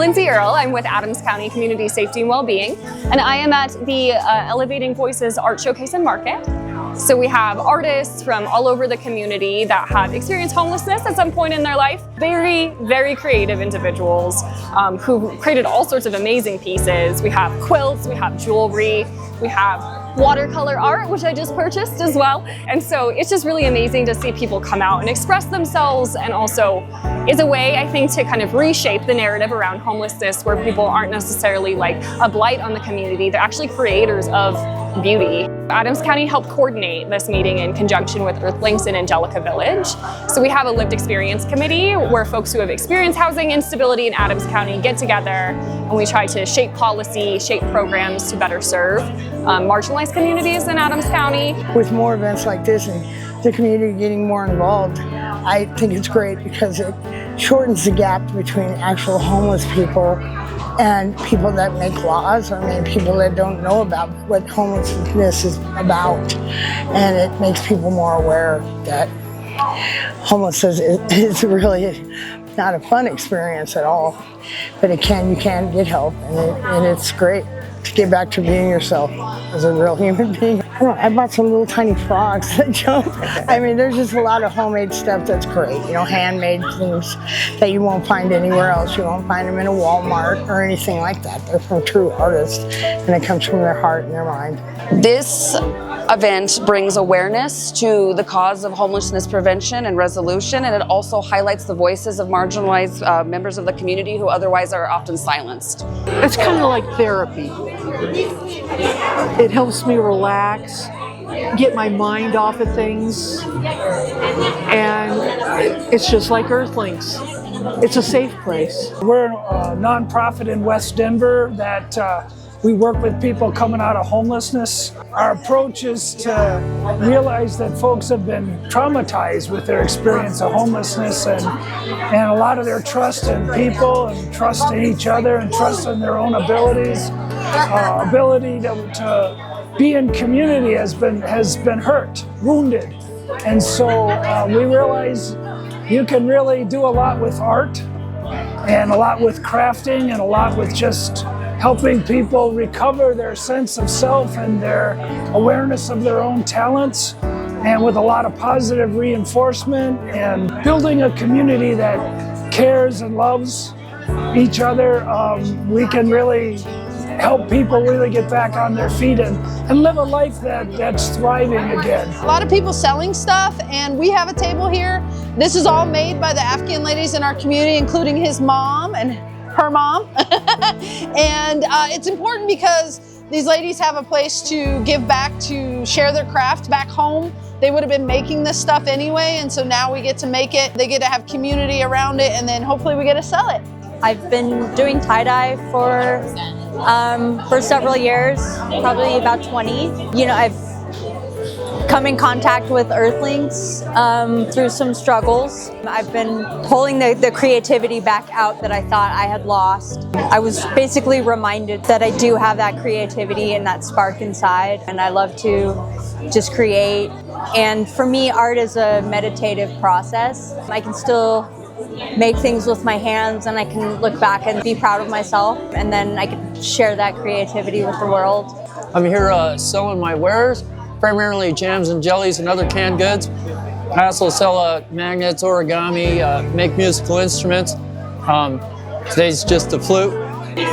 Lindsay Earle. I'm with Adams County Community Safety and Wellbeing, and I am at the Elevating Voices Art Showcase and Market. So we have artists from all over the community that have experienced homelessness at some point in their life. Very, very creative individuals who created all sorts of amazing pieces. We have quilts, we have jewelry, we have watercolor art, which I just purchased as well. And so it's just really amazing to see people come out and express themselves, and also is a way, I think, to kind of reshape the narrative around homelessness, where people aren't necessarily like a blight on the community. They're actually creators of beauty. Adams County helped coordinate this meeting in conjunction with Earthlings in Angelica Village. So we have a lived experience committee where folks who have experienced housing instability in Adams County get together, and we try to shape policy, shape programs to better serve marginalized communities in Adams County. With more events like this and the community getting more involved, I think it's great because it shortens the gap between actual homeless people and people that make laws, or maybe people that don't know about what homelessness is about. And it makes people more aware that homelessness is really not a fun experience at all, but you can get help, and it's great to get back to being yourself as a real human being. I bought some little tiny frogs that jump. I mean, there's just a lot of homemade stuff that's great. You know, handmade things that you won't find anywhere else. You won't find them in a Walmart or anything like that. They're from true artists, and it comes from their heart and their mind. This event brings awareness to the cause of homelessness prevention and resolution, and it also highlights the voices of marginalized members of the community who otherwise are often silenced. It's kind of like therapy. It helps me relax, get my mind off of things, and it's just like Earthlings. It's a safe place. We're a nonprofit in West Denver that we work with people coming out of homelessness. Our approach is to realize that folks have been traumatized with their experience of homelessness, and a lot of their trust in people and trust in each other and trust in their own abilities, ability to be in community has been hurt, wounded. And so we realize you can really do a lot with art, and a lot with crafting, and a lot with just helping people recover their sense of self and their awareness of their own talents, and with a lot of positive reinforcement and building a community that cares and loves each other. We can really help people really get back on their feet and live a life that's thriving again. A lot of people selling stuff, and we have a table here. This is all made by the Afghan ladies in our community, including his mom and her mom. And it's important because these ladies have a place to give back, to share their craft back home. They would have been making this stuff anyway, and so now we get to make it. They get to have community around it, and then hopefully we get to sell it. I've been doing tie-dye for several years, probably about 20. You know, I've come in contact with Earthlings through some struggles. I've been pulling the creativity back out that I thought I had lost. I was basically reminded that I do have that creativity and that spark inside, and I love to just create. And for me, art is a meditative process. I can still make things with my hands, and I can look back and be proud of myself, and then I can share that creativity with the world. I'm here selling my wares, primarily jams and jellies and other canned goods. I also sell magnets, origami, make musical instruments. Today's just the flute.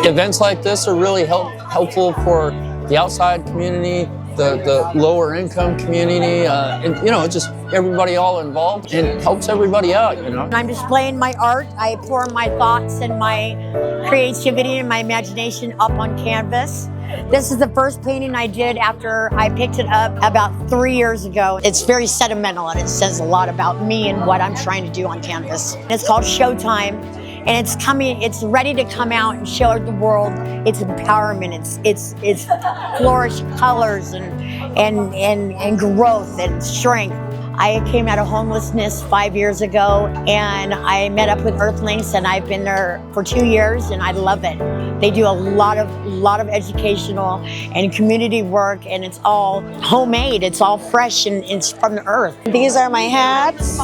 Events like this are really helpful for the outside community, the lower income community, and you know, just everybody all involved, and it helps everybody out, you know. I'm displaying my art. I pour my thoughts and my creativity and my imagination up on canvas. This is the first painting I did after I picked it up about 3 years ago. It's very sentimental, and it says a lot about me and what I'm trying to do on canvas. It's called Showtime, and it's ready to come out and show the world its empowerment, its flourish colors and growth and strength. I came out of homelessness 5 years ago, and I met up with Earthlings, and I've been there for 2 years, and I love it. They do a lot of educational and community work, and it's all homemade. It's all fresh, and it's from the earth. These are my hats.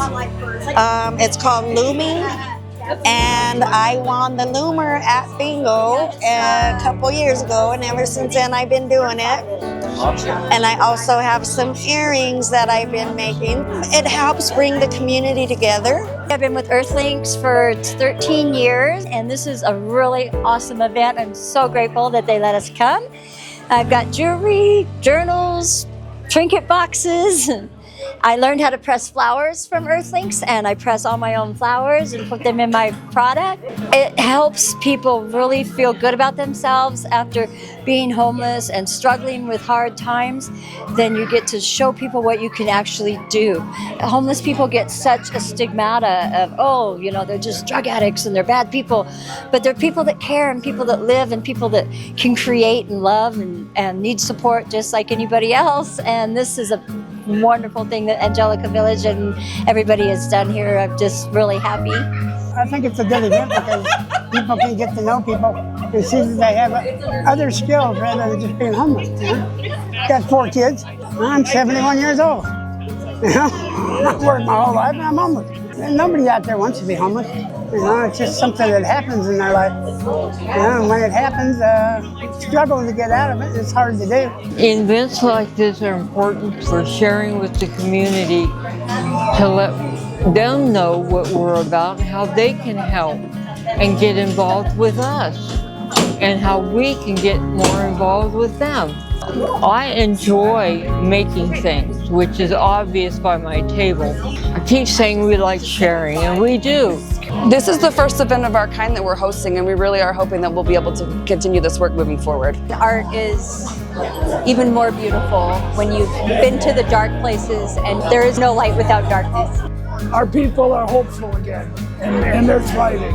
It's called Looming, and I won the Loomer at bingo a couple years ago, and ever since then I've been doing it. And I also have some earrings that I've been making. It helps bring the community together. I've been with Earthlinks for 13 years, and this is a really awesome event. I'm so grateful that they let us come. I've got jewelry, journals, trinket boxes. I learned how to press flowers from Earthlinks, and I press all my own flowers and put them in my product. It helps people really feel good about themselves after being homeless and struggling with hard times. Then you get to show people what you can actually do. Homeless people get such a stigmata of, oh, you know, they're just drug addicts and they're bad people. But they're people that care and people that live and people that can create and love and need support just like anybody else. And this is a wonderful thing that Angelica Village and everybody has done here. I'm just really happy. I think it's a good event because people can get to know people and see that they have other skills rather than just being homeless. You know? Got 4 kids. I'm 71 years old. You know, I've worked my whole life and I'm homeless. And nobody out there wants to be homeless. You know, it's just something that happens in their life. You know, and when it happens, struggling to get out of it, it's hard to do. Events like this are important for sharing with the community to let them know what we're about, how they can help and get involved with us, and how we can get more involved with them. I enjoy making things, which is obvious by my table. I keep saying we like sharing, and we do. This is the first event of our kind that we're hosting, and we really are hoping that we'll be able to continue this work moving forward. Art is even more beautiful when you've been to the dark places, and there is no light without darkness. Our people are hopeful again, and they're thriving.